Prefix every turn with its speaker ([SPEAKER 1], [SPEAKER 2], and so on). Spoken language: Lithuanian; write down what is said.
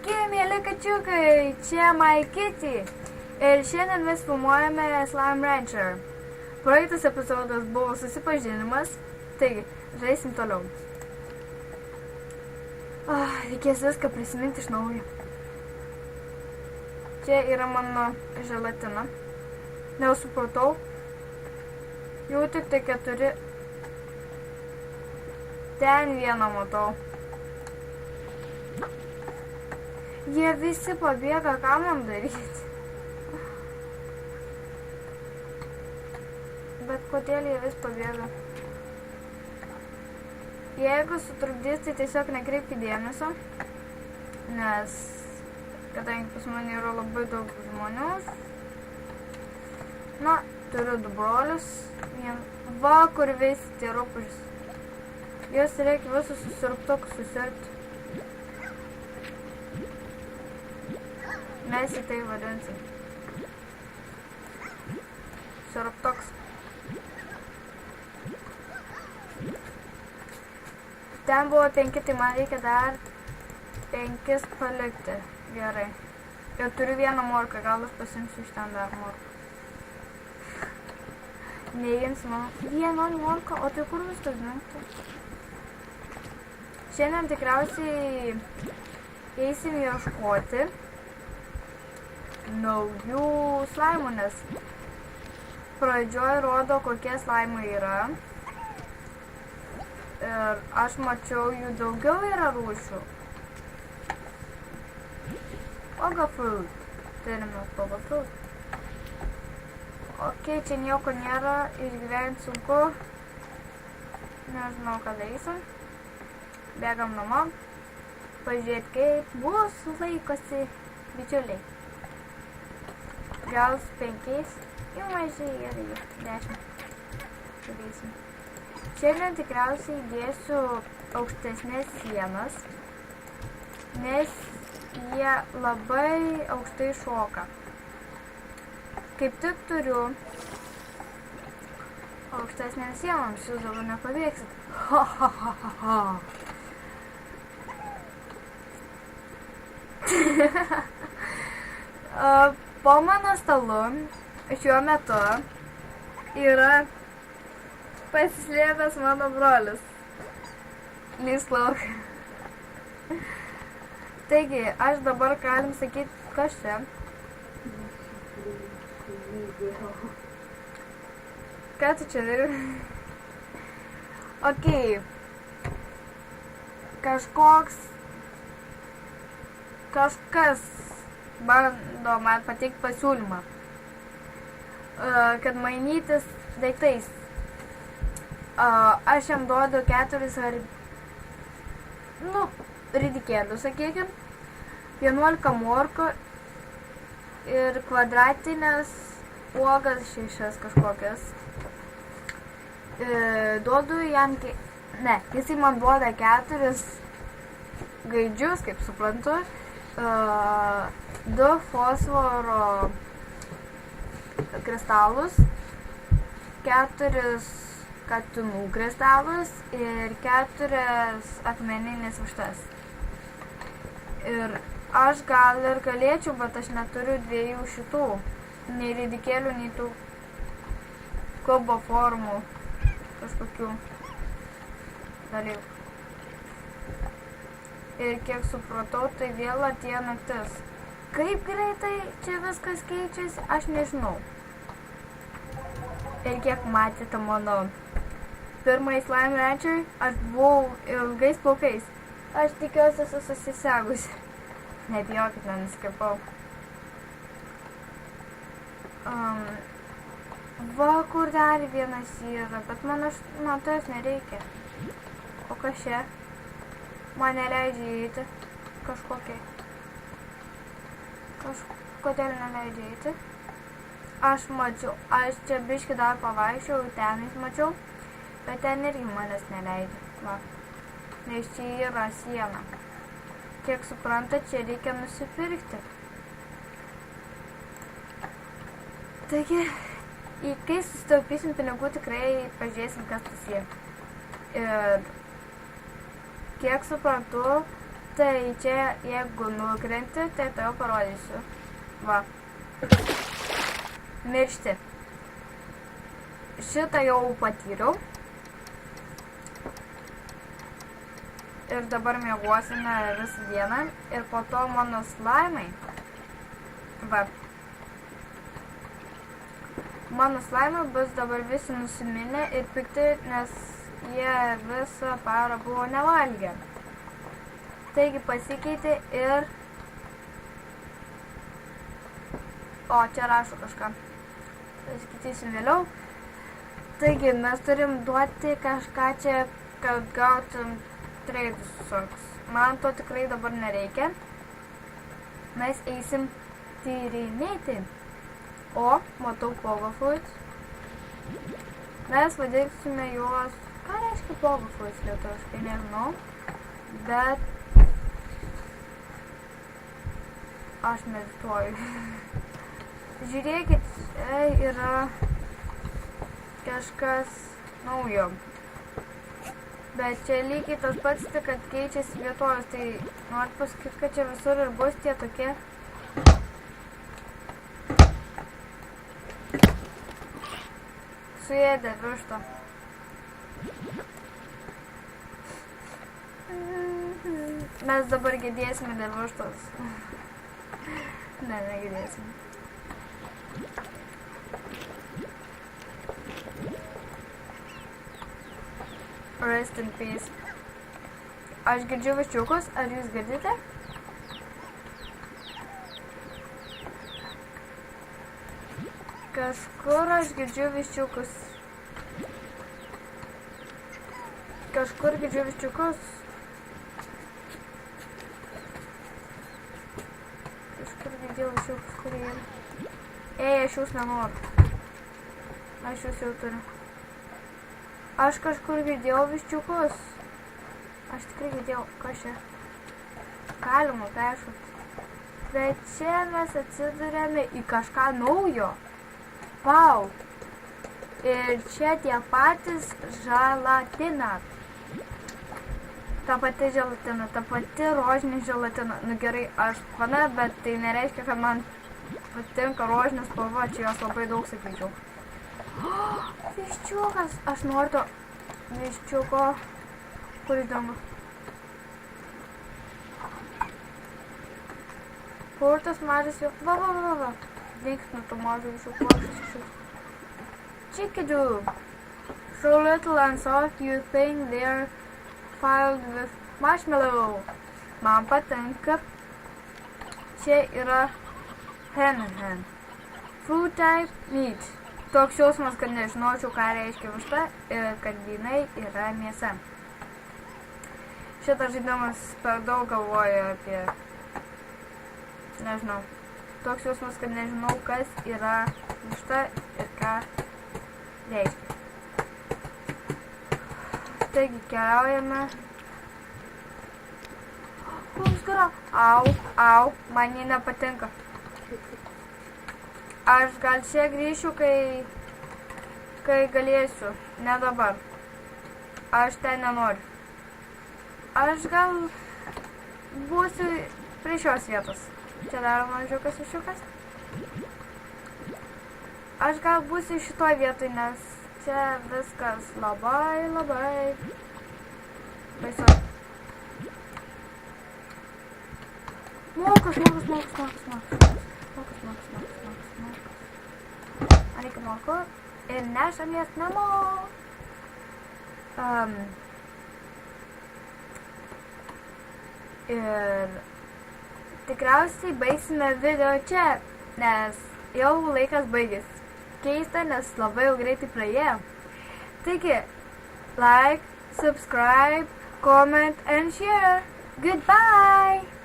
[SPEAKER 1] Sveiki, mėly kačiukai, čia MyKitty ir šiandien mes filmuojame Slime Rancher. Praeitas epizodas buvo susipažinimas, taigi, žaisim toliau. Reikės viską prisiminti iš naujo. Čia yra mano želatina. Nesupratau. Jau tik tai 4. Ten vieną matau. Jie visi pabėga, ką man daryti. Bet kodėl jie vis pabėga? Jeigu sutrukdys, tai tiesiog nekreipkite dėmesio, nes kadangi pas mane yra labai daug žmonių, turiu 2 brolius, va kur visi tie rupūžis. Jos reikia visus susirptokus susirpti. Mes į tai vadinsim. Sirptoks. Ten buvo 5, tai man reikia dar 5 palikti. Gerai. Ir turiu 1 morką, gal aš pasimsiu iš ten dar morką. Neįimsiu mano 1 morką, o tai kur viskas dingtų? Šiandien tikriausiai eisim ieškoti naujų slaimų, nes pradžioj rodo, kokie slaimai yra. Ir aš mačiau, jų daugiau yra rūšių. Pogo fruit. Turime pogo fruit. Ok, čia nieko nėra, išgyventi sunku. Nežinau, ką darysim. Bėgam namo. Pažiūrėt, kaip bus laikosi bičiuliai. Gal 5, jau mažai ir 10. Turėsim. Šiandien tikriausiai įdėsiu aukštesnės sienas, nes jie labai aukštai šoka. Kaip tik turiu aukštesnėms sienoms, jūs dabar nepabėgsit. Ha ha ha ha ha. Po mano stalu šiuo metu yra pasislėpęs mano brolis. Lįsk lauk. Taigi, aš dabar galim sakyti, kas čia. Ką tu čia dari? Ok. Kažkas bando man pateikti pasiūlymą, kad mainytis daiktais. Aš jam duodu 4 ridikėlių, sakykim, 11 morkų ir kvadratinės uogas 6 kažkokias. Duodu jam, jisai man duoda 4 gaidžius, kaip suprantu, 2 fosforo kristalus, 4 katinų kristalus ir 4 akmeninės vištas. Ir aš gal ir galėčiau, bet aš neturiu 2 šitų, nei ridikėlių, nei tų kubo formų kažkokių dalykų. Ir kiek supratau, tai vėl atėjo naktis. Kaip greitai čia viskas keičiasi, aš nežinau. Ir kiek matėte mano pirmąjį Slime Rancher, aš buvau ilgais plaukais. Aš tikiuosi esu susisegusi. Nebijokit, nenuskirpau. Va, kur dar vienas yra, bet man tos nereikia. O kas čia? Man neleidžia įeiti kažkokiai. Kodėl neleidžia įeiti? Aš mačiau, aš čia biškį dar pavaikščiau, tenais mačiau, bet ten irgi manęs neleidžia. Va, nes čia yra siena. Kiek suprantat, čia reikia nusipirkti. Taigi, kai susitaupysim pinigų, tikrai pažiūrėsim, kas tas yra. Ir kiek suprantu, Tai čia, jeigu nukrenti, tai tau parodysiu. Va. Miršti. Šitą jau patyriau. Ir dabar mieguosime visą dieną. Ir po to mano slaimai. Va. Mano slaimai bus dabar visi nusiminę ir pikti, nes jie visą parą buvo nevalgę. Taigi pasikeitė ir... O, čia rašo kažką. Skaitysim vėliau. Taigi, mes turim duoti kažką čia, kad gautum treidus visokius. Man to tikrai dabar nereikia. Mes eisim tyrinėti. O, matau Powerfruits. Mes vadinsime juos... Ką reiškia Powerfruits lietuviškai, nežinau. Bet... Aš medituoju. Žiūrėkit, čia yra kažkas naujo. Bet čia lygiai tas pats, tik kad keičiasi vietovės. Tai noriu pasakyti, kad čia visur ir bus tie tokie. Suėdė vištą. Mes dabar gėdėsime dėl vištos. Ne, negėdėsim. Rest in peace. Aš girdžiu viščiukus, ar jūs girdite? Kažkur aš girdžiu viščiukus. Kažkur girdžiu viščiukus. Girdėjau viščiukus, kurie yra. Aš jūs nenoriu. Aš jūs jau turiu. Aš kažkur girdėjau viščiukus. Aš tikrai girdėjau, kas čia. Galima peršokti. Bet čia mes atsidurėme į kažką naujo. Vau. Ir čia tie patys želatina. Ta pati želatina, ta pati rožinė želatina. Nu gerai, aš pana, bet tai nereiškia, kad man patinka rožinė spalva, čia jos labai daug sakyčiau. Viščiukas, aš noriu to viščiuko, kuris dangu. Kur tas mažas jau, va. Dings nuo to mažo viščiuko, aš iššūk. Chickadoo. So little and soft you think they're filled with marshmallow. Man patinka. Čia yra hen. Fruit type meat. Toks jausmas, kad nežinočiau, ką reiškia višta ir kad jinai yra mėsa. Šitas žaidimas per daug galvoju apie... Nežinau. Toks jausmas, kad nežinau, kas yra višta ir ką reiškia. Taigi keliaujame. Koks gara? Au, man jį nepatinka. Aš gal čia grįšiu, kai galėsiu, ne dabar. Aš ten nenoriu. Aš gal būsiu prie šios vietos. Čia dar mažiukas viščiukas. Aš gal būsiu šitoj vietoj, nes čia viskas labai baisu. Mokas. Reikia moko ir nešamės namo. Ir tikriausiai baigsime video čia, nes jau laikas baigėsi. Keista, nes labai jau greitai praėjo. Taigi, like, subscribe, comment and share. Goodbye!